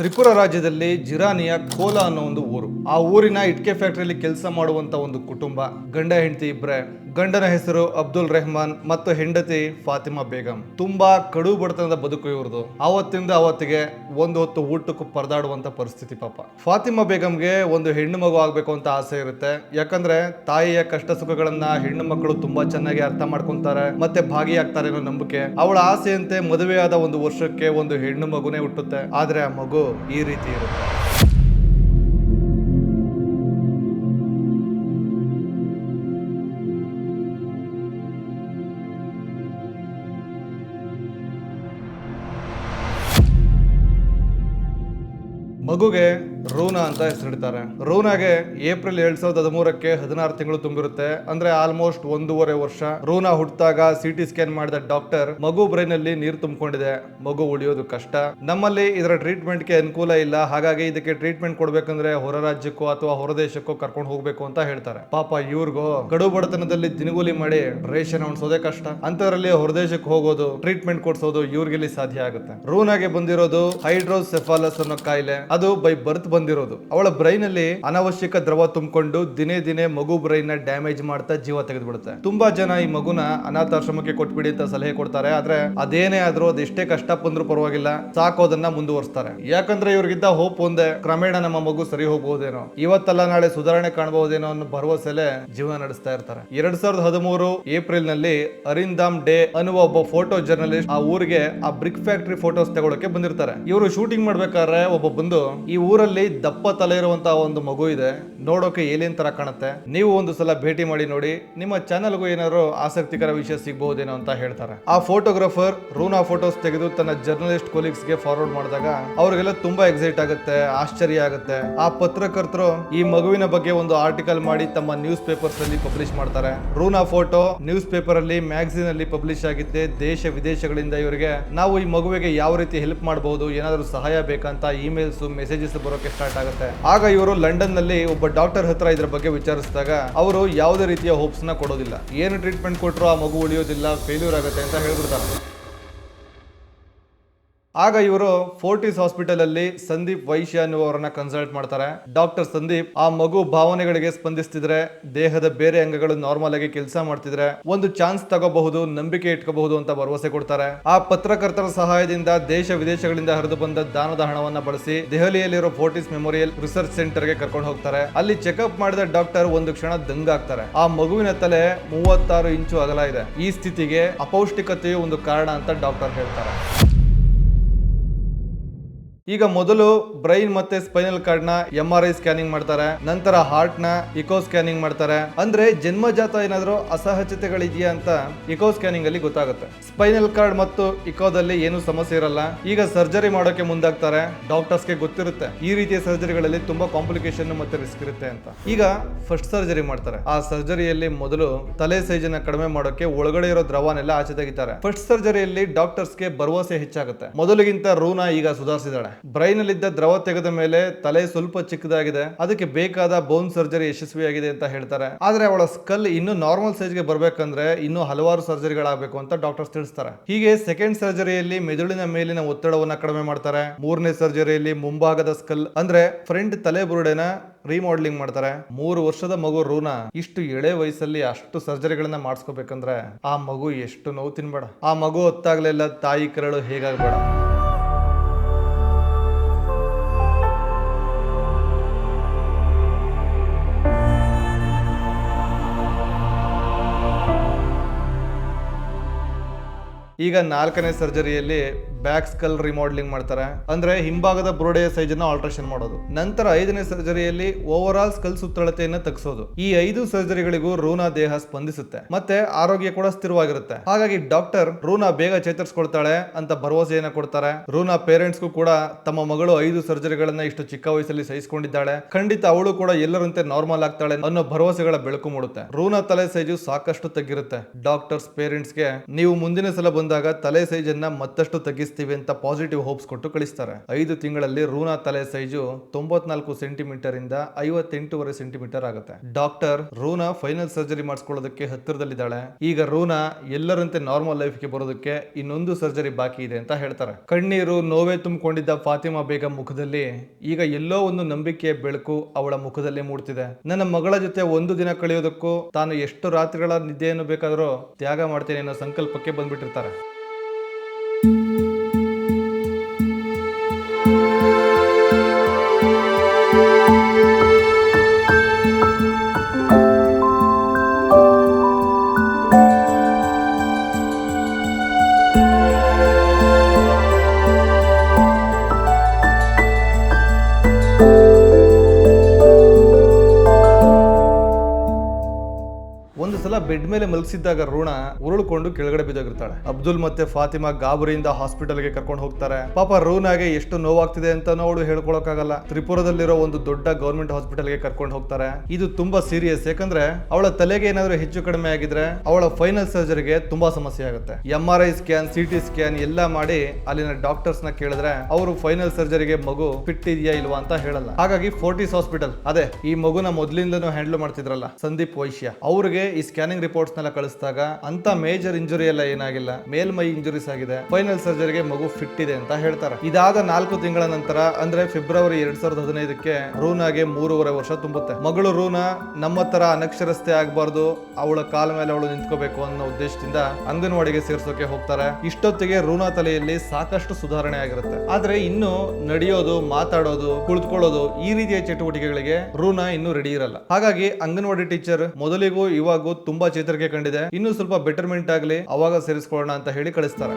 ತ್ರಿಪುರ ರಾಜ್ಯದಲ್ಲಿ ಜಿರಾನಿಯ ಕೋಲಾ ಅನ್ನೋ ಒಂದು ಊರು. ಆ ಊರಿನ ಇಟ್ಕೆ ಫ್ಯಾಕ್ಟರಿಯಲ್ಲಿ ಕೆಲಸ ಮಾಡುವಂತ ಒಂದು ಕುಟುಂಬ. ಗಂಡ ಹೆಂಡತಿ ಇಬ್ರೆ. ಗಂಡನ ಹೆಸರು ಅಬ್ದುಲ್ ರೆಹಮಾನ್ ಮತ್ತು ಹೆಂಡತಿ ಫಾತಿಮಾ ಬೇಗಂ. ತುಂಬಾ ಕಡು ಬಡತನದ ಬದುಕು ಇವ್ರದು. ಆವತ್ತಿಂದ ಅವತ್ತಿಗೆ ಒಂದು ಹೊತ್ತು ಊಟಕ್ಕೂ ಪರದಾಡುವಂತ ಪರಿಸ್ಥಿತಿ ಪಾಪ. ಫಾತಿಮಾ ಬೇಗಂಗೆ ಒಂದು ಹೆಣ್ಣು ಮಗು ಆಗ್ಬೇಕು ಅಂತ ಆಸೆ ಇರುತ್ತೆ. ಯಾಕಂದ್ರೆ ತಾಯಿಯ ಕಷ್ಟ ಸುಖಗಳನ್ನ ಹೆಣ್ಣು ಮಕ್ಕಳು ತುಂಬಾ ಚೆನ್ನಾಗಿ ಅರ್ಥ ಮಾಡ್ಕೊಂತಾರೆ ಮತ್ತೆ ಭಾಗಿಯಾಗ್ತಾರೆ ಅನ್ನೋ ನಂಬಿಕೆ. ಅವಳ ಆಸೆಯಂತೆ ಮದುವೆಯಾದ ಒಂದು ವರ್ಷಕ್ಕೆ ಒಂದು ಹೆಣ್ಣು ಮಗುನೇ ಹುಟ್ಟುತ್ತೆ. ಆದ್ರೆ ಆ ಮಗು ಈ ರೀತಿ ಇರುತ್ತೆ. ಮಗುಗೆ ರೂನಾ ಅಂತ ಹೆಸರಿಡ್ತಾರೆ. ರೂನಾಗೆ ಏಪ್ರಿಲ್ 2013ಕ್ಕೆ 16 ತಿಂಗಳು ತುಂಬಿರುತ್ತೆ. ಅಂದ್ರೆ ಆಲ್ಮೋಸ್ಟ್ 1.5 ವರ್ಷ. ರೂನಾ ಹುಟ್ಟಿದಾಗ ಸಿಟಿ ಸ್ಕ್ಯಾನ್ ಮಾಡಿದ ಡಾಕ್ಟರ್ ಮಗು ಬ್ರೈನ್ ಅಲ್ಲಿ ನೀರು ತುಂಬಿಕೊಂಡಿದೆ, ಮಗು ಉಳಿಯೋದು ಕಷ್ಟ, ನಮ್ಮಲ್ಲಿ ಇದರ ಟ್ರೀಟ್ಮೆಂಟ್ ಗೆ ಅನುಕೂಲ ಇಲ್ಲ, ಹಾಗಾಗಿ ಇದಕ್ಕೆ ಟ್ರೀಟ್ಮೆಂಟ್ ಕೊಡ್ಬೇಕಂದ್ರೆ ಹೊರ ರಾಜ್ಯಕ್ಕೋ ಅಥವಾ ಹೊರ ದೇಶಕ್ಕೋ ಕರ್ಕೊಂಡು ಹೋಗ್ಬೇಕು ಅಂತ ಹೇಳ್ತಾರೆ. ಪಾಪ ಇವ್ರಿಗೂ ಕಡು ಬಡತನದಲ್ಲಿ ದಿನಗೂಲಿ ಮಾಡಿ ರೇಷನ್ ಉಣಿಸೋದೇ ಕಷ್ಟ, ಅಂತದ್ರಲ್ಲಿ ಹೊರದೇಶಕ್ಕೆ ಹೋಗೋದು, ಟ್ರೀಟ್ಮೆಂಟ್ ಕೊಡ್ಸೋದು ಇವ್ರಿಗೆಲ್ಲಿ ಸಾಧ್ಯ ಆಗುತ್ತೆ. ರೂನಾಗೆ ಬಂದಿರೋದು ಹೈಡ್ರೋಸೆಫಾಲಸ್ ಅನ್ನೋ ಕಾಯಿಲೆ. ಅದು ಬೈ ಬರ್ತ್ ಬಂದಿರೋದು. ಅವಳ ಬ್ರೈನ್ ಅಲ್ಲಿ ಅನಾವಶ್ಯಕ ದ್ರವ ತುಂಬಿಕೊಂಡು ದಿನೇ ದಿನೇ ಮಗು ಬ್ರೈನ್ ನ ಡ್ಯಾಮೇಜ್ ಮಾಡ್ತಾ ಜೀವ ತೆಗೆದ್ಬಿಡುತ್ತೆ. ತುಂಬಾ ಜನ ಈ ಮಗುನ ಅನಾಥಾಶ್ರಮಕ್ಕೆ ಕೊಟ್ಬಿಡಿ ಅಂತ ಸಲಹೆ ಕೊಡ್ತಾರೆ. ಆದ್ರೆ ಅದೇನೇ ಆದ್ರೂ ಅದೆಷ್ಟೇ ಕಷ್ಟ ಬಂದ್ರೂ ಪರವಾಗಿಲ್ಲ, ಸಾಕೋದನ್ನ ಮುಂದುವರಿಸ್ತಾರೆ. ಯಾಕಂದ್ರೆ ಇವ್ರಿಗಿದ್ದ ಹೋಪ್ ಒಂದೇ, ಕ್ರಮೇಣ ನಮ್ಮ ಮಗು ಸರಿ ಹೋಗ್ಬಹುದೇನೋ, ಇವತ್ತಲ್ಲ ನಾಳೆ ಸುಧಾರಣೆ ಕಾಣಬಹುದೇನೋ ಅನ್ನೋ ಭರವಸೆಲೆ ಜೀವನ ನಡೆಸ್ತಾ ಇರ್ತಾರೆ. 2013 ಏಪ್ರಿಲ್ ನಲ್ಲಿ ಅರಿಂದಾಮ್ ಡೇ ಅನ್ನುವ ಒಬ್ಬ ಫೋಟೋ ಜರ್ನಲಿಸ್ಟ್ ಆ ಊರಿಗೆ ಆ ಬ್ರಿಕ್ ಫ್ಯಾಕ್ಟರಿ ಫೋಟೋಸ್ ತಗೊಳಕ್ಕೆ ಬಂದಿರ್ತಾರೆ. ಇವರು ಶೂಟಿಂಗ್ ಮಾಡ್ಬೇಕಾದ್ರೆ ಒಬ್ಬ ಬಂದು, ಈ ಊರಲ್ಲಿ ದಪ್ಪ ತಲೆ ಇರುವಂತಹ ಒಂದು ಮಗು ಇದೆ, ನೋಡೋಕೆ ಏಲಿಯನ್ ತರ ಕಾಣುತ್ತೆ, ನೀವು ಒಂದು ಸಲ ಭೇಟಿ ಮಾಡಿ ನೋಡಿ, ನಿಮ್ಮ ಚಾನಲ್ಗೂ ಏನಾದ್ರು ಆಸಕ್ತಿಕರ ವಿಷಯ ಸಿಗಬಹುದೇನೋ ಅಂತ ಹೇಳ್ತಾರೆ. ಆ ಫೋಟೋಗ್ರಾಫರ್ ರೂನಾ ಫೋಟೋಸ್ ತೆಗೆದು ತನ್ನ ಜರ್ನಲಿಸ್ಟ್ ಕೊಲೀಗ್ಸ್ ಗೆ ಫಾರ್ವರ್ಡ್ ಮಾಡಿದಾಗ ಅವ್ರಿಗೆಲ್ಲ ತುಂಬಾ ಎಕ್ಸೈಟ್ ಆಗುತ್ತೆ, ಆಶ್ಚರ್ಯ ಆಗುತ್ತೆ. ಆ ಪತ್ರಕರ್ತರು ಈ ಮಗುವಿನ ಬಗ್ಗೆ ಒಂದು ಆರ್ಟಿಕಲ್ ಮಾಡಿ ತಮ್ಮ ನ್ಯೂಸ್ ಪೇಪರ್ಸ್ ಅಲ್ಲಿ ಪಬ್ಲಿಷ್ ಮಾಡ್ತಾರೆ. ರೂನಾ ಫೋಟೋ ನ್ಯೂಸ್ ಪೇಪರ್ ಅಲ್ಲಿ, ಮ್ಯಾಗಝಿನ್ ಅಲ್ಲಿ ಪಬ್ಲಿಷ್ ಆಗಿದ್ದೆ. ದೇಶ ವಿದೇಶಗಳಿಂದ ಇವರಿಗೆ ನಾವು ಈ ಮಗುವಿಗೆ ಯಾವ ರೀತಿ ಹೆಲ್ಪ್ ಮಾಡಬಹುದು, ಏನಾದರೂ ಸಹಾಯ ಬೇಕಂತ ಇಮೇಲ್ಸ್ ಮೆಸೇಜಸ್ ಬರೋಕೆ ಸ್ಟಾರ್ಟ್ ಆಗುತ್ತೆ. ಆಗ ಇವರು ಲಂಡನ್ ನಲ್ಲಿ ಒಬ್ಬ ಡಾಕ್ಟರ್ ಹತ್ರ ಇದ್ರ ಬಗ್ಗೆ ವಿಚಾರಿಸಿದಾಗ ಅವರು ಯಾವುದೇ ರೀತಿಯ ಹೋಪ್ಸ್ ನ ಕೊಡೋದಿಲ್ಲ. ಏನು ಟ್ರೀಟ್ಮೆಂಟ್ ಕೊಟ್ಟರು ಆ ಮಗು ಉಳಿಯೋದಿಲ್ಲ, ಫೇಲ್ಯೂರ್ ಆಗುತ್ತೆ ಅಂತ ಹೇಳ್ಬಿಡ್ತಾರೆ. ಆಗ ಇವರು ಫೋರ್ಟಿಸ್ ಹಾಸ್ಪಿಟಲ್ ಅಲ್ಲಿ ಸಂದೀಪ್ ವೈಶ್ಯ ಅನ್ನುವರನ್ನ ಕನ್ಸಲ್ಟ್ ಮಾಡ್ತಾರೆ. ಡಾಕ್ಟರ್ ಸಂದೀಪ್ ಆ ಮಗು ಭಾವನೆಗಳಿಗೆ ಸ್ಪಂದಿಸ್ತಿದ್ರೆ, ದೇಹದ ಬೇರೆ ಅಂಗಗಳು ನಾರ್ಮಲ್ ಆಗಿ ಕೆಲಸ ಮಾಡ್ತಿದ್ರೆ ಒಂದು ಚಾನ್ಸ್ ತಗೋಬಹುದು, ನಂಬಿಕೆ ಇಟ್ಕೋಬಹುದು ಅಂತ ಭರವಸೆ ಕೊಡ್ತಾರೆ. ಆ ಪತ್ರಕರ್ತರ ಸಹಾಯದಿಂದ ದೇಶ ವಿದೇಶಗಳಿಂದ ಹರಿದು ಬಂದ ದಾನದ ಹಣವನ್ನ ಬಳಸಿ ದೆಹಲಿಯಲ್ಲಿರೋ ಫೋರ್ಟಿಸ್ ಮೆಮೋರಿಯಲ್ ರಿಸರ್ಚ್ ಸೆಂಟರ್ ಗೆ ಕರ್ಕೊಂಡು ಹೋಗ್ತಾರೆ. ಅಲ್ಲಿ ಚೆಕ್ಅಪ್ ಮಾಡಿದ ಡಾಕ್ಟರ್ ಒಂದು ಕ್ಷಣ ದಂಗಾಗ್ತಾರೆ. ಆ ಮಗುವಿನ ತಲೆ 36 ಇಂಚು ಅಗಲ ಇದೆ. ಈ ಸ್ಥಿತಿಗೆ ಅಪೌಷ್ಟಿಕತೆಯು ಒಂದು ಕಾರಣ ಅಂತ ಡಾಕ್ಟರ್ ಹೇಳ್ತಾರೆ. ಈಗ ಮೊದಲು ಬ್ರೈನ್ ಮತ್ತೆ ಸ್ಪೈನಲ್ ಕಾರ್ಡ್ ನ MRI ಸ್ಕ್ಯಾನಿಂಗ್ ಮಾಡ್ತಾರೆ, ನಂತರ ಹಾರ್ಟ್ ನ ಇಕೋ ಸ್ಕ್ಯಾನಿಂಗ್ ಮಾಡ್ತಾರೆ. ಅಂದ್ರೆ ಜನ್ಮಜಾತ ಏನಾದ್ರು ಅಸಹಜತೆಗಳಿದೆಯಾ ಅಂತ ಇಕೋ ಸ್ಕ್ಯಾನಿಂಗ್ ಅಲ್ಲಿ ಗೊತ್ತಾಗುತ್ತೆ. ಸ್ಪೈನಲ್ ಕಾರ್ಡ್ ಮತ್ತು ಇಕೋದಲ್ಲಿ ಏನು ಸಮಸ್ಯೆ ಇರಲ್ಲ. ಈಗ ಸರ್ಜರಿ ಮಾಡೋಕೆ ಮುಂದಾಗ್ತಾರೆ. ಡಾಕ್ಟರ್ಸ್ ಗೆ ಗೊತ್ತಿರುತ್ತೆ ಈ ರೀತಿಯ ಸರ್ಜರಿಗಳಲ್ಲಿ ತುಂಬಾ ಕಾಂಪ್ಲಿಕೇಶನ್ ಮತ್ತೆ ರಿಸ್ಕ್ ಇರುತ್ತೆ ಅಂತ. ಈಗ ಫಸ್ಟ್ ಸರ್ಜರಿ ಮಾಡ್ತಾರೆ. ಆ ಸರ್ಜರಿಯಲ್ಲಿ ಮೊದಲು ತಲೆ ಸೈಜನ್ನ ಕಡಿಮೆ ಮಾಡೋಕೆ ಒಳಗಡೆ ಇರೋ ದ್ರವನೆಲ್ಲ ಆಚೆ ತೆಗಿತಾರೆ. ಫಸ್ಟ್ ಸರ್ಜರಿಯಲ್ಲಿ ಡಾಕ್ಟರ್ಸ್ ಗೆ ಭರವಸೆ ಹೆಚ್ಚಾಗುತ್ತೆ. ಮೊದಲಿಗಿಂತ ರೂನಾ ಈಗ ಸುಧಾರಿಸಿದಾಳೆ. ಬ್ರೈನ್ ಅಲ್ಲಿದ್ದ ದ್ರವ ತೆಗೆದ ಮೇಲೆ ತಲೆ ಸ್ವಲ್ಪ ಚಿಕ್ಕದಾಗಿದೆ, ಅದಕ್ಕೆ ಬೇಕಾದ ಬೋನ್ ಸರ್ಜರಿ ಯಶಸ್ವಿಯಾಗಿದೆ ಅಂತ ಹೇಳ್ತಾರೆ. ಆದ್ರೆ ಅವಳ ಸ್ಕಲ್ ಇನ್ನು ನಾರ್ಮಲ್ ಸೈಜ್ ಗೆ ಬರ್ಬೇಕಂದ್ರೆ ಇನ್ನು ಹಲವಾರು ಸರ್ಜರಿಗಳಾಗಬೇಕು ಅಂತ ಡಾಕ್ಟರ್ಸ್ ತಿಳಿಸ್ತಾರೆ. ಹೀಗೆ ಸೆಕೆಂಡ್ ಸರ್ಜರಿಯಲ್ಲಿ ಮೆದುಳಿನ ಮೇಲಿನ ಒತ್ತಡವನ್ನ ಕಡಿಮೆ ಮಾಡ್ತಾರೆ. ಮೂರನೇ ಸರ್ಜರಿಯಲ್ಲಿ ಮುಂಭಾಗದ ಸ್ಕಲ್ ಅಂದ್ರೆ ಫ್ರಂಟ್ ತಲೆ ಬುರುಡೆನ ರಿಮಾಡೆಲಿಂಗ್ ಮಾಡ್ತಾರೆ. 3 ವರ್ಷದ ಮಗು ರೂನಾ ಇಷ್ಟು ಎಳೆ ವಯಸ್ಸಲ್ಲಿ ಅಷ್ಟು ಸರ್ಜರಿಗಳನ್ನ ಮಾಡಿಸ್ಕೋಬೇಕಂದ್ರೆ ಆ ಮಗು ಎಷ್ಟು ನೋವು ತಿನ್ಬೇಡ. ಆ ಮಗು ಹೊತ್ತಾಗ್ಲೆಲ್ಲ ತಾಯಿ ಕರಳು ಹೇಗಾಗ್ಬೇಡ. ಈಗ 4ನೇ ಸರ್ಜರಿಯಲ್ಲಿ ಬ್ಯಾಕ್ ಸ್ಕಲ್ ರಿಮಾಡೆಲಿಂಗ್ ಮಾಡ್ತಾರೆ. ಅಂದ್ರೆ ಹಿಂಭಾಗದ ಬುರುಡೆಯ ಸೈಜ್ ಅನ್ನು ಆಲ್ಟ್ರೇಷನ್ ಮಾಡೋದು. ನಂತರ 5ನೇ ಸರ್ಜರಿಯಲ್ಲಿ ಓವರ್ ಆಲ್ ಸ್ಕಲ್ ಸುತ್ತಳತೆಯನ್ನು ತಗ್ಗಿಸೋದು. ಈ 5 ಸರ್ಜರಿಗಳಿಗೂ ರೂನಾ ದೇಹ ಸ್ಪಂದಿಸುತ್ತೆ ಮತ್ತೆ ಆರೋಗ್ಯ ಕೂಡ ಸ್ಥಿರವಾಗಿರುತ್ತೆ. ಹಾಗಾಗಿ ಡಾಕ್ಟರ್ ರೂನಾ ಬೇಗ ಚೇತರಿಸ್ಕೊಳ್ತಾಳೆ ಅಂತ ಭರವಸೆಯನ್ನ ಕೊಡ್ತಾರೆ. ರೂನಾ ಪೇರೆಂಟ್ಸ್ಗೂ ಕೂಡ ತಮ್ಮ ಮಗಳು 5 ಸರ್ಜರಿಗಳನ್ನ ಇಷ್ಟು ಚಿಕ್ಕ ವಯಸ್ಸಲ್ಲಿ ಸಹಿಸಿಕೊಂಡಿದ್ದಾಳೆ, ಖಂಡಿತ ಅವಳು ಕೂಡ ಎಲ್ಲರಂತೆ ನಾರ್ಮಲ್ ಆಗ್ತಾಳೆ ಅನ್ನೋ ಭರವಸೆಗಳ ಬೆಳಕು ಮೂಡುತ್ತೆ. ರೂನಾ ತಲೆ ಸೈಜು ಸಾಕಷ್ಟು ತಗ್ಗಿರುತ್ತೆ. ಡಾಕ್ಟರ್ಸ್ ಪೇರೆಂಟ್ಸ್ಗೆ ನೀವು ಮುಂದಿನ ಸಲ ಬಂದಾಗ ತಲೆ ಸೈಜ್ ಅನ್ನ ಮತ್ತಷ್ಟು ತಗ್ಗಿಸಿ ತೆಗಿಸ್ತೀವಿ ಅಂತ ಪಾಸಿಟಿವ್ ಹೋಪ್ಸ್ ಕೊಟ್ಟು ಕಳಿಸ್ತಾರೆ. 5 ತಿಂಗಳಲ್ಲಿ ರೂನಾ ತಲೆ ಸೈಜು 94 ಸೆಂಟಿಮೀಟರ್ ಇಂದ 58.5 ಸೆಂಟಿಮೀಟರ್ ಆಗುತ್ತೆ. ಡಾಕ್ಟರ್ ರೂನಾ ಫೈನಲ್ ಸರ್ಜರಿ ಮಾಡಿಸ್ಕೊಳ್ಳೋದಕ್ಕೆ ಹತ್ತಿರದಲ್ಲಿದ್ದಾಳೆ. ಈಗ ರೂನಾ ಎಲ್ಲರಂತೆ ನಾರ್ಮಲ್ ಲೈಫ್ಗೆ ಬರೋದಕ್ಕೆ ಇನ್ನೊಂದು ಸರ್ಜರಿ ಬಾಕಿ ಇದೆ ಅಂತ ಹೇಳ್ತಾರೆ. ಕಣ್ಣೀರು ನೋವೇ ತುಂಬಿಕೊಂಡಿದ್ದ ಫಾತಿಮಾ ಬೇಗಂ ಮುಖದಲ್ಲಿ ಈಗ ಎಲ್ಲೋ ಒಂದು ನಂಬಿಕೆಯ ಬೆಳಕು ಅವಳ ಮುಖದಲ್ಲಿ ಮೂಡ್ತಿದೆ. ನನ್ನ ಮಗಳ ಜೊತೆ ಒಂದು ದಿನ ಕಳೆಯೋದಕ್ಕೂ ತಾನು ಎಷ್ಟು ರಾತ್ರಿಗಳ ನಿದ್ದೆಯನ್ನು ಬೇಕಾದರೂ ತ್ಯಾಗ ಮಾಡ್ತೇನೆ ಅನ್ನೋ ಸಂಕಲ್ಪಕ್ಕೆ ಬಂದ್ಬಿಟ್ಟಿರ್ತಾರೆ. ಒಂದು ಸಲ ಬೆಡ್ ಮೇಲೆ ಮಲಗಿಸಿದ್ದಾಗ ರೂನಾ ಉರುಳ್ಕೊಂಡು ಕೆಳಗಡೆ ಬಿದ್ದೋಗಿರ್ತಾಳೆ. ಅಬ್ದುಲ್ ಮತ್ತೆ ಫಾತಿಮಾ ಗಾಬರಿಯಿಂದ ಹಾಸ್ಪಿಟಲ್ಗೆ ಕರ್ಕೊಂಡು ಹೋಗ್ತಾರೆ. ಪಾಪ ರೂನಾಗೆ ಎಷ್ಟು ನೋವಾಗ್ತಿದೆ ಅಂತ ಅವಳು ಹೇಳ್ಕೊಳಕ್ಕಾಗಲ್ಲ. ತ್ರಿಪುರದಲ್ಲಿರೋ ಒಂದು ದೊಡ್ಡ ಗವರ್ಮೆಂಟ್ ಹಾಸ್ಪಿಟಲ್ಗೆ ಕರ್ಕೊಂಡು ಹೋಗ್ತಾರೆ. ಇದು ತುಂಬಾ ಸೀರಿಯಸ್, ಯಾಕಂದ್ರೆ ಅವಳ ತಲೆಗೆ ಏನಾದ್ರೂ ಹೆಚ್ಚು ಕಡಿಮೆ ಆಗಿದ್ರೆ ಅವಳ ಫೈನಲ್ ಸರ್ಜರಿಗೆ ತುಂಬಾ ಸಮಸ್ಯೆ ಆಗುತ್ತೆ. MRI ಸ್ಕ್ಯಾನ್, CT ಸ್ಕ್ಯಾನ್ ಎಲ್ಲ ಮಾಡಿ ಅಲ್ಲಿನ ಡಾಕ್ಟರ್ಸ್ ನ ಕೇಳಿದ್ರೆ ಅವರು ಫೈನಲ್ ಸರ್ಜರಿಗೆ ಮಗು ಫಿಟ್ ಇದೆಯಾ ಇಲ್ವಾ ಅಂತ ಹೇಳಲ್ಲ. ಹಾಗಾಗಿ ಫೋರ್ಟಿಸ್ ಹಾಸ್ಪಿಟಲ್, ಅದೇ ಈ ಮಗುನ ಮೊದಲಿಂದನೂ ಹ್ಯಾಂಡಲ್ ಮಾಡ್ತಿದ್ರಲ್ಲ ಸಂದೀಪ್ ವೈಶ್ಯ, ಅವ್ರಿಗೆ ಈ ಸ್ಕ್ಯಾನಿಂಗ್ ರಿಪೋರ್ಟ್ಸ್ ನೆಲ್ಲ ಕಳಿಸಿದಾಗ ಅಂತ ಮೇಜರ್ ಇಂಜುರಿ ಎಲ್ಲ ಏನಾಗಿಲ್ಲ, ಮೇಲ್ಮೈ ಇಂಜುರೀಸ್ ಆಗಿದೆ, ಫೈನಲ್ ಸರ್ಜರಿಗೆ ಮಗು ಫಿಟ್ ಇದೆ ಅಂತ ಹೇಳ್ತಾರೆ. ಇದಾದ 4 ತಿಂಗಳ ನಂತರ ಅಂದ್ರೆ ಫೆಬ್ರವರಿ 2015ಕ್ಕೆ ರೂನಾಗೆ 3.5 ವರ್ಷ ತುಂಬುತ್ತೆ. ಮಗಳು ರೂನಾ ನಮ್ಮ ತರ ಅನಕ್ಷರಸ್ಥೆ ಆಗಬಾರ್ದು, ಅವಳ ಕಾಲ ಮೇಲೆ ಅವಳು ನಿಂತ್ಕೋಬೇಕು ಅನ್ನೋ ಉದ್ದೇಶದಿಂದ ಅಂಗನವಾಡಿಗೆ ಸೇರ್ಸೋಕೆ ಹೋಗ್ತಾರೆ. ಇಷ್ಟೊತ್ತಿಗೆ ರೂನಾ ತಲೆಯಲ್ಲಿ ಸಾಕಷ್ಟು ಸುಧಾರಣೆ ಆಗಿರುತ್ತೆ. ಆದ್ರೆ ಇನ್ನು ನಡೆಯೋದು, ಮಾತಾಡೋದು, ಕುಳಿತುಕೊಳ್ಳೋದು ಈ ರೀತಿಯ ಚಟುವಟಿಕೆಗಳಿಗೆ ರೂನಾ ಇನ್ನೂ ರೆಡಿ ಇರಲ್ಲ. ಹಾಗಾಗಿ ಅಂಗನವಾಡಿ ಟೀಚರ್ ಮೊದಲಿಗೂ ಇವಾಗೂ ತುಂಬಾ ಚೇತರಿಕೆ ಕಂಡಿದೆ, ಇನ್ನು ಸ್ವಲ್ಪ ಬೆಟರ್ಮೆಂಟ್ ಆಗಲಿ ಅವಾಗ ಸೇರಿಸ್ಕೊಳ್ಳೋಣ ಅಂತ ಹೇಳಿ ಕಳಿಸ್ತಾರೆ.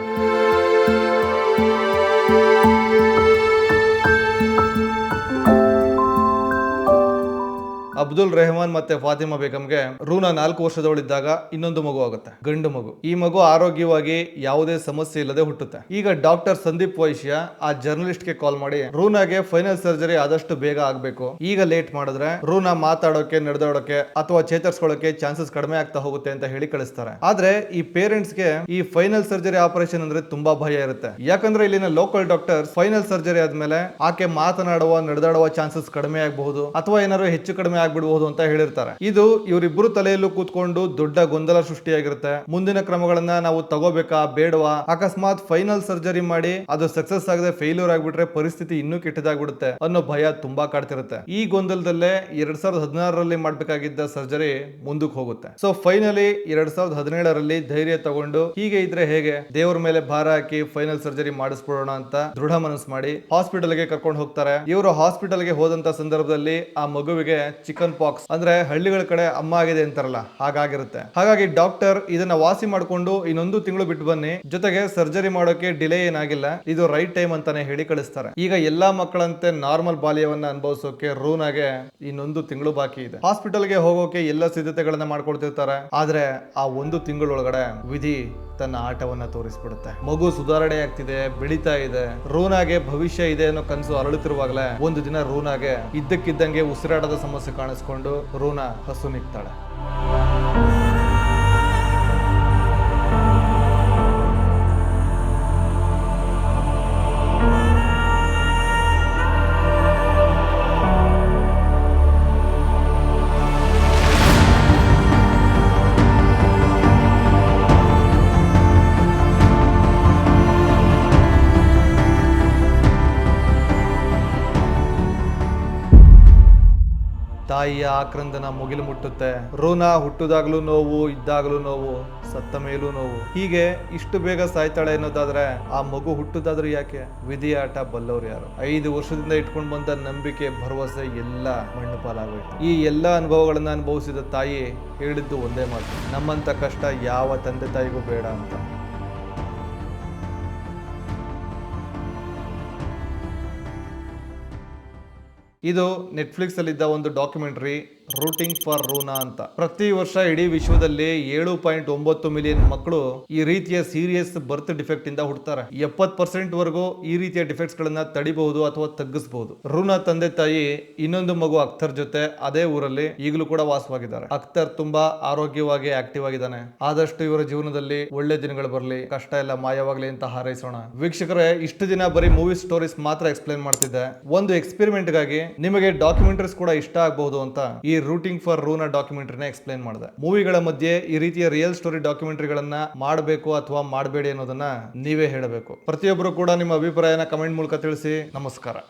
ಅಬ್ದುಲ್ ರೆಹಮಾನ್ ಮತ್ತೆ ಫಾತಿಮಾ ಬೇಗಂಗೆ ರೂನಾ 4 ವರ್ಷದವಳಿದ್ದಾಗ ಇನ್ನೊಂದು ಮಗು ಆಗುತ್ತೆ, ಗಂಡು ಮಗು. ಈ ಮಗು ಆರೋಗ್ಯವಾಗಿ ಯಾವುದೇ ಸಮಸ್ಯೆ ಇಲ್ಲದೆ ಹುಟ್ಟುತ್ತೆ. ಈಗ ಡಾಕ್ಟರ್ ಸಂದೀಪ್ ವೈಶ್ಯ ಆ ಜರ್ನಲಿಸ್ಟ್ ಗೆ ಕಾಲ್ ಮಾಡಿ ರೂನಾಗೆ ಫೈನಲ್ ಸರ್ಜರಿ ಆದಷ್ಟು ಬೇಗ ಆಗ್ಬೇಕು, ಈಗ ಲೇಟ್ ಮಾಡಿದ್ರೆ ರೂನಾ ಮಾತಾಡೋಕೆ, ನಡೆದಾಡೋಕೆ ಅಥವಾ ಚೇತರಿಸ್ಕೊಳ್ಳೋಕೆ ಚಾನ್ಸಸ್ ಕಡಿಮೆ ಆಗ್ತಾ ಹೋಗುತ್ತೆ ಅಂತ ಹೇಳಿ ಕಳಿಸ್ತಾರೆ. ಆದ್ರೆ ಈ ಪೇರೆಂಟ್ಸ್ ಗೆ ಈ ಫೈನಲ್ ಸರ್ಜರಿ ಆಪರೇಷನ್ ಅಂದ್ರೆ ತುಂಬಾ ಭಯ ಇರುತ್ತೆ. ಯಾಕಂದ್ರೆ ಇಲ್ಲಿನ ಲೋಕಲ್ ಡಾಕ್ಟರ್ಸ್ ಫೈನಲ್ ಸರ್ಜರಿ ಆದ್ಮೇಲೆ ಆಕೆ ಮಾತನಾಡುವ, ನಡೆದಾಡುವ ಚಾನ್ಸಸ್ ಕಡಿಮೆ ಆಗಬಹುದು ಅಥವಾ ಏನಾದ್ರು ಹೆಚ್ಚು ಕಡಿಮೆ ಆಗ್ಬಿಡಬಹುದು ಅಂತ ಹೇಳಿರ್ತಾರೆ. ಇದು ಇವರಿಬ್ಬರು ತಲೆಯಲ್ಲೂ ಕೂತ್ಕೊಂಡು ದೊಡ್ಡ ಗೊಂದಲ ಸೃಷ್ಟಿಯಾಗಿರುತ್ತೆ. ಮುಂದಿನ ಕ್ರಮಗಳನ್ನ ನಾವು ತಗೋಬೇಕಾ ಬೇಡವಾ, ಅಕಸ್ಮಾತ್ ಫೈನಲ್ ಸರ್ಜರಿ ಮಾಡಿ ಅದು ಸಕ್ಸಸ್ ಆಗದೆ ಫೇಲ್ಯೂರ್ ಆಗ್ಬಿಟ್ರೆ ಪರಿಸ್ಥಿತಿ ಇನ್ನೂ ಕೆಟ್ಟದಾಗ್ಬಿಡುತ್ತೆ ಅನ್ನೋ ಭಯ ತುಂಬಾ ಕಾಡ್ತಿರುತ್ತೆ. ಈ ಗೊಂದಲದಲ್ಲೇ 2016ರಲ್ಲಿ ಮಾಡ್ಬೇಕಾಗಿದ್ದ ಸರ್ಜರಿ ಮುಂದಕ್ಕೆ ಹೋಗುತ್ತೆ. ಸೊ ಫೈನಲಿ 2017ರಲ್ಲಿ ಧೈರ್ಯ ತಗೊಂಡು ಹೀಗೆ ಇದ್ರೆ ಹೇಗೆ, ದೇವರ ಮೇಲೆ ಭಾರ ಹಾಕಿ ಫೈನಲ್ ಸರ್ಜರಿ ಮಾಡಿಸ್ಬಿಡೋಣ ಅಂತ ದೃಢ ಮನಸ್ಸು ಮಾಡಿ ಹಾಸ್ಪಿಟಲ್ಗೆ ಕರ್ಕೊಂಡು ಹೋಗ್ತಾರೆ. ಇವರು ಹಾಸ್ಪಿಟಲ್ಗೆ ಹೋದಂತ ಸಂದರ್ಭದಲ್ಲಿ ಆ ಮಗುವಿಗೆ ಚಿಕನ್ ಪಾಕ್ಸ್ ಅಂದ್ರೆ ಹಳ್ಳಿಗಳ ಕಡೆ ಅಮ್ಮ ಆಗಿದೆ ಅಂತಾರಲ್ಲ, ಹಾಗಾಗಿರುತ್ತೆ. ಹಾಗಾಗಿ ಡಾಕ್ಟರ್ ಇದನ್ನ ವಾಸಿ ಮಾಡ್ಕೊಂಡು ಇನ್ನೊಂದು ತಿಂಗಳು ಬಿಟ್ಟು ಬನ್ನಿ, ಜೊತೆಗೆ ಸರ್ಜರಿ ಮಾಡೋಕೆ ಡಿಲೇ ಏನಾಗಿಲ್ಲ, ಇದು ರೈಟ್ ಟೈಮ್ ಅಂತಾನೆ ಹೇಳಿ ಕಳಿಸ್ತಾರೆ. ಈಗ ಎಲ್ಲಾ ಮಕ್ಕಳಂತೆ ನಾರ್ಮಲ್ ಬಾಲ್ಯವನ್ನ ಅನುಭವಿಸೋಕೆ ರೂನಾಗೆ ಇನ್ನೊಂದು ತಿಂಗಳು ಬಾಕಿ ಇದೆ. ಹಾಸ್ಪಿಟಲ್ಗೆ ಹೋಗೋಕೆ ಎಲ್ಲ ಸಿದ್ಧತೆಗಳನ್ನ ಮಾಡ್ಕೊಳ್ತಿರ್ತಾರೆ. ಆದ್ರೆ ಆ 1 ತಿಂಗಳೊಳಗಡೆ ವಿಧಿ ತನ್ನ ಆಟವನ್ನ ತೋರಿಸ್ಬಿಡುತ್ತೆ. ಮಗು ಸುಧಾರಣೆ ಆಗ್ತಿದೆ, ಬೆಳೀತಾ ಇದೆ, ರೂನಾಗೆ ಭವಿಷ್ಯ ಇದೆ ಅನ್ನೋ ಕನಸು ಅರಳುತ್ತಿರುವಾಗಲೇ ಒಂದು ದಿನ ರೂನಾಗೆ ಇದ್ದಕ್ಕಿದ್ದಂಗೆ ಉಸಿರಾಟದ ಸಮಸ್ಯೆ ಕಾಣಿಸ್ಕೊಂಡು ರೂನಾ ಹಸು ನಿಕ್ತಾಳೆ. ತಾಯಿಯ ಆಕ್ರಂದನ ಮುಗಿಲು ಮುಟ್ಟುತ್ತೆ. ರೂನಾ ಹುಟ್ಟುದಾಗ್ಲೂ ನೋವು, ಇದ್ದಾಗಲೂ ನೋವು, ಸತ್ತ ಮೇಲೂ ನೋವು. ಹೀಗೆ ಇಷ್ಟು ಬೇಗ ಸಾಯ್ತಾಳೆ ಅನ್ನೋದಾದ್ರೆ ಆ ಮಗು ಹುಟ್ಟುದಾದ್ರೂ ಯಾಕೆ? ವಿಧಿಯ ಆಟ ಬಲ್ಲವ್ರು ಯಾರು? 5 ವರ್ಷದಿಂದ ಇಟ್ಕೊಂಡು ಬಂದ ನಂಬಿಕೆ, ಭರವಸೆ ಎಲ್ಲ ಮಣ್ಣು ಪಾಲಾಗೋಯ್ತು. ಈ ಎಲ್ಲ ಅನುಭವಗಳನ್ನ ಅನುಭವಿಸಿದ ತಾಯಿ ಹೇಳಿದ್ದು ಒಂದೇ ಮಾತು, ನಮ್ಮಂತ ಕಷ್ಟ ಯಾವ ತಂದೆ ತಾಯಿಗೂ ಬೇಡ ಅಂತ. ಇದು ನೆಟ್ಫ್ಲಿಕ್ಸ್ ಅಲ್ಲಿದ್ದ ಒಂದು ಡಾಕ್ಯುಮೆಂಟ್ರಿ. ರೂಟಿಂಗ್ ಫಾರ್ ರೂನಾ ಅಂತ. ಪ್ರತಿ ವರ್ಷ ಇಡೀ ವಿಶ್ವದಲ್ಲಿ 7.9 ಮಿಲಿಯನ್ ಮಕ್ಕಳು ಈ ರೀತಿಯ ಸೀರಿಯಸ್ ಬರ್ತ್ ಡಿಫೆಕ್ಟ್ ಇಂದ ಹುಟ್ಟುತ್ತಾರೆ. 70% ವರೆಗೂ ಈ ರೀತಿಯ ಡಿಫೆಕ್ಟ್ಸ್ ಗಳನ್ನ ತಡಿಬಹುದು ಅಥವಾ ತಗ್ಗಿಸಬಹುದು. ರೂನಾ ತಂದೆ ತಾಯಿ ಇನ್ನೊಂದು ಮಗು ಅಖ್ತರ್ ಜೊತೆ ಅದೇ ಊರಲ್ಲಿ ಈಗಲೂ ಕೂಡ ವಾಸವಾಗಿದ್ದಾರೆ. ಅಖ್ತರ್ ತುಂಬಾ ಆರೋಗ್ಯವಾಗಿ ಆಕ್ಟಿವ್ ಆಗಿದ್ದಾನೆ. ಆದಷ್ಟು ಇವರ ಜೀವನದಲ್ಲಿ ಒಳ್ಳೆ ದಿನಗಳು ಬರಲಿ, ಕಷ್ಟ ಎಲ್ಲ ಮಾಯವಾಗಲಿ ಅಂತ ಹಾರೈಸೋಣ. ವೀಕ್ಷಕರೇ, ಇಷ್ಟು ದಿನ ಬರೀ ಮೂವಿ ಸ್ಟೋರೀಸ್ ಮಾತ್ರ ಎಕ್ಸ್ಪ್ಲೈನ್ ಮಾಡ್ತಿದ್ದೆ. ಒಂದು ಎಕ್ಸ್ಪೆರಿಮೆಂಟ್ ಗಾಗಿ ನಿಮಗೆ ಡಾಕ್ಯುಮೆಂಟರೀಸ್ ಕೂಡ ಇಷ್ಟ ಆಗಬಹುದು ಅಂತ ಈ ರೂಟಿಂಗ್ ಫಾರ್ ರೂನಾ ಡಾಕ್ಯುಮೆಂಟರಿನ ಎಕ್ಸ್ಪ್ಲೈನ್ ಮಾಡಿದೆ. ಮೂವಿಗಳ ಮಧ್ಯೆ ಈ ರೀತಿಯ ರಿಯಲ್ ಸ್ಟೋರಿ ಡಾಕ್ಯುಮೆಂಟರಿಗಳನ್ನ ಮಾಡಬೇಕು ಅಥವಾ ಮಾಡಬೇಡಿ ಅನ್ನೋದನ್ನ ನೀವೇ ಹೇಳಬೇಕು. ಪ್ರತಿಯೊಬ್ಬರು ಕೂಡ ನಿಮ್ಮ ಅಭಿಪ್ರಾಯನ ಕಮೆಂಟ್ ಮೂಲಕ ತಿಳಿಸಿ. ನಮಸ್ಕಾರ.